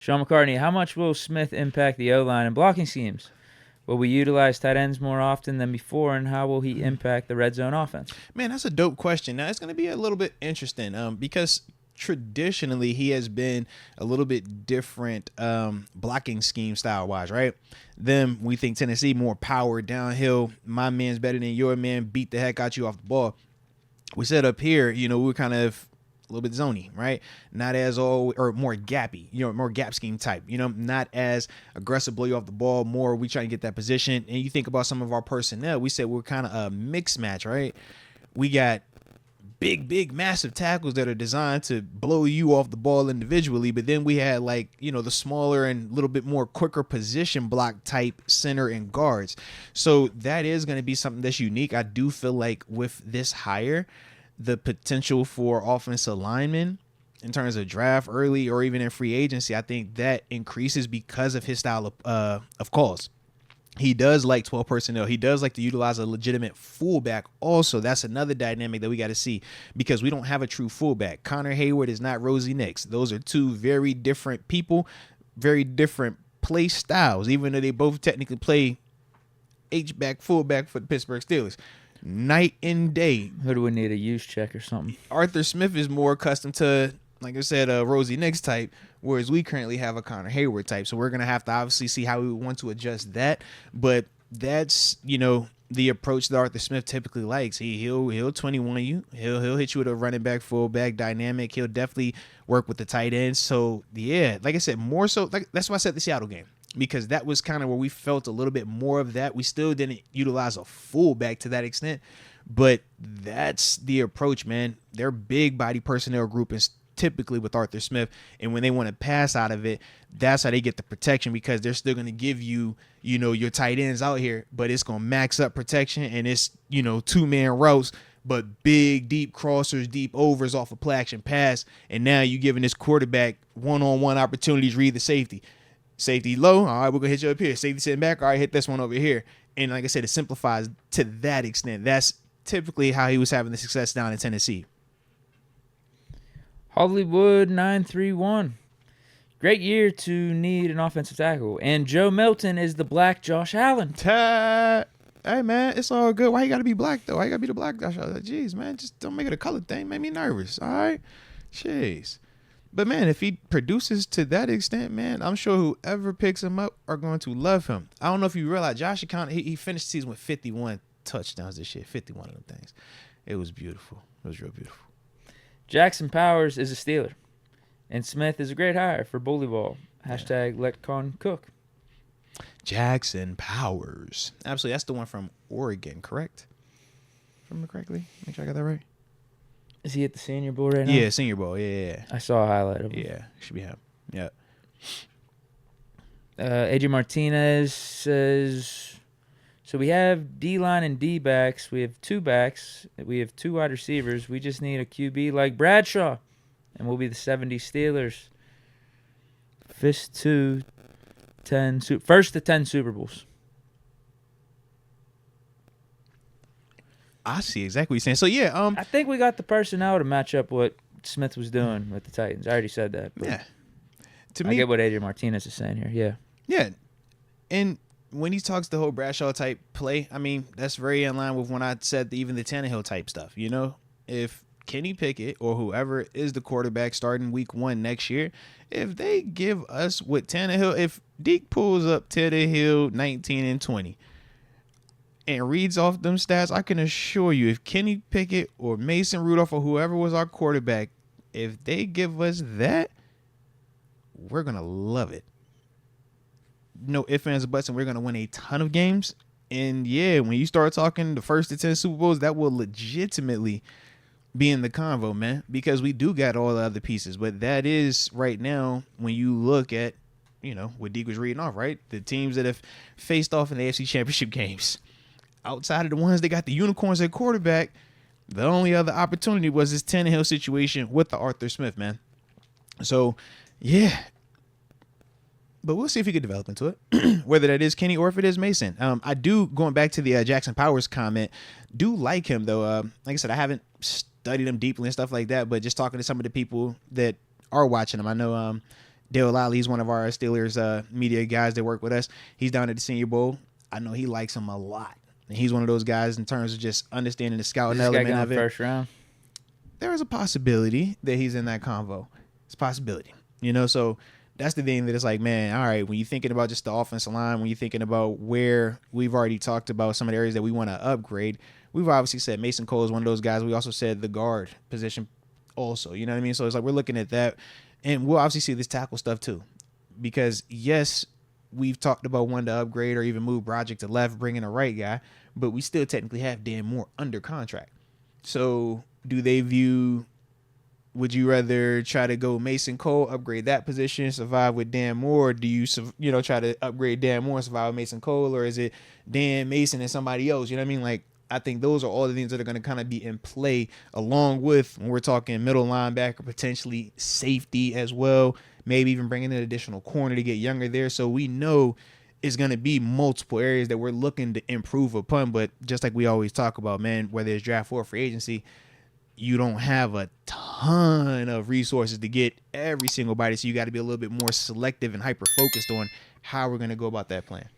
Sean McCartney, how much will Smith impact the O-line and blocking schemes? Will we utilize tight ends more often than before, and how will he impact the red zone offense? Man, that's a dope question. Now, it's going to be a little bit interesting because traditionally he has been a little bit different blocking scheme style-wise, right? Then we think Tennessee more power downhill. My man's better than your man. Beat the heck out you off the ball. We said up here, we were kind of a little bit zony, right? Not as all or more gappy, more gap scheme type, not as aggressive, blow you off the ball. More we trying to get that position. And you think about some of our personnel, we said we're kind of a mixed match, right? We got big, massive tackles that are designed to blow you off the ball individually, but then we had the smaller and a little bit more quicker position block type center and guards. So that is going to be something that's unique. I do feel like with this hire, the potential for offensive linemen in terms of draft early or even in free agency, I think that increases because of his style of calls. He does like 12 personnel. He does like to utilize a legitimate fullback. Also, that's another dynamic that we got to see because we don't have a true fullback. Connor Hayward is not Rosie Nix. Those are two very different people, very different play styles, even though they both technically play H-back, fullback for the Pittsburgh Steelers. Night and day. Who do we need, a use check or something? Arthur Smith is more accustomed to, like I said, a Rosie Nix type, whereas we currently have a Connor Hayward type. So we're going to have to obviously see how we want to adjust that. But that's, the approach that Arthur Smith typically likes. He'll 21 you. He'll hit you with a running back, fullback dynamic. He'll definitely work with the tight ends. So, yeah, like I said, more so, that's why I said the Seattle game. Because that was kind of where we felt a little bit more of that. We still didn't utilize a fullback to that extent, but that's the approach, man. Their big body personnel group is typically with Arthur Smith, and when they want to pass out of it, that's how they get the protection because they're still going to give you, your tight ends out here, but it's going to max up protection, and it's, two-man routes, but big, deep crossers, deep overs off a play action pass, and now you're giving this quarterback one-on-one opportunities, read the safety. Safety low, all right, we're going to hit you up here. Safety sitting back, all right, hit this one over here. And like I said, it simplifies to that extent. That's typically how he was having the success down in Tennessee. Hollywood 931. Great year to need an offensive tackle. And Joe Milton is the black Josh Allen. Hey, man, it's all good. Why you got to be black, though? Why you got to be the black Josh Allen? Jeez, man, just don't make it a color thing. Make me nervous, all right? Jeez. But, man, if he produces to that extent, man, I'm sure whoever picks him up are going to love him. I don't know if you realize, Josh Allen, he finished the season with 51 touchdowns this year, 51 of them things. It was beautiful. It was real beautiful. Jackson Powers is a Steeler, and Smith is a great hire for Bully Ball. Hashtag let Con cook. Jackson Powers. Absolutely. That's the one from Oregon, correct? If I remember correctly. Make sure I got that right. Is he at the Senior Bowl right now? Yeah, Senior Bowl. Yeah. I saw a highlight of him. Yeah, should be him. Yeah. AJ Martinez says, so we have D-line and D-backs. We have two backs. We have two wide receivers. We just need a QB like Bradshaw, and we'll be the 70 Steelers. First to 10 Super Bowls. I see exactly what you're saying. So, yeah. I think we got the personnel to match up what Smith was doing with the Titans. I already said that. Yeah. To me, I get what AJ Martinez is saying here. Yeah. Yeah. And when he talks the whole Bradshaw type play, I mean, that's very in line with when I said even the Tannehill type stuff. If Kenny Pickett or whoever is the quarterback starting week 1 next year, if they give us what Tannehill, if Deke pulls up Tannehill 19 and 20, and reads off them stats, I can assure you, if Kenny Pickett or Mason Rudolph or whoever was our quarterback, if they give us that, we're going to love it. No ifs, ands, or buts, and we're going to win a ton of games. And, yeah, when you start talking the first to 10 Super Bowls, that will legitimately be in the convo, man, because we do got all the other pieces. But that is right now when you look at, what Deke was reading off, right? The teams that have faced off in the AFC Championship games. Outside of the ones that got the unicorns at quarterback, the only other opportunity was this Tannehill situation with the Arthur Smith, man. So, yeah. But we'll see if he could develop into it, whether that is Kenny or if it is Mason. I do, going back to the Jackson Powers comment, do like him, though. Like I said, I haven't studied him deeply and stuff like that, but just talking to some of the people that are watching him, I know Dale Lally, he's one of our Steelers media guys that work with us. He's down at the Senior Bowl. I know he likes him a lot. And he's one of those guys in terms of just understanding the scouting This guy element going of it. first round. There is a possibility that he's in that convo. It's a possibility. So that's the thing that it's like, man, all right, when you're thinking about just the offensive line, when you're thinking about where we've already talked about some of the areas that we want to upgrade, we've obviously said Mason Cole is one of those guys. We also said the guard position also, you know what I mean? So it's like we're looking at that, and we'll obviously see this tackle stuff too. Because, yes, we've talked about one to upgrade or even move Broderick to left, bringing a right guy, but we still technically have Dan Moore under contract. So do they view, would you rather try to go Mason Cole, upgrade that position, survive with Dan Moore, or do you try to upgrade Dan Moore and survive with Mason Cole, or is it Dan, Mason, and somebody else? You know what I mean? Like, I think those are all the things that are going to kind of be in play, along with when we're talking middle linebacker, potentially safety as well, maybe even bringing in an additional corner to get younger there. So we know it's going to be multiple areas that we're looking to improve upon. But just like we always talk about, man, whether it's draft or free agency, you don't have a ton of resources to get every single body. So you got to be a little bit more selective and hyper-focused on how we're going to go about that plan.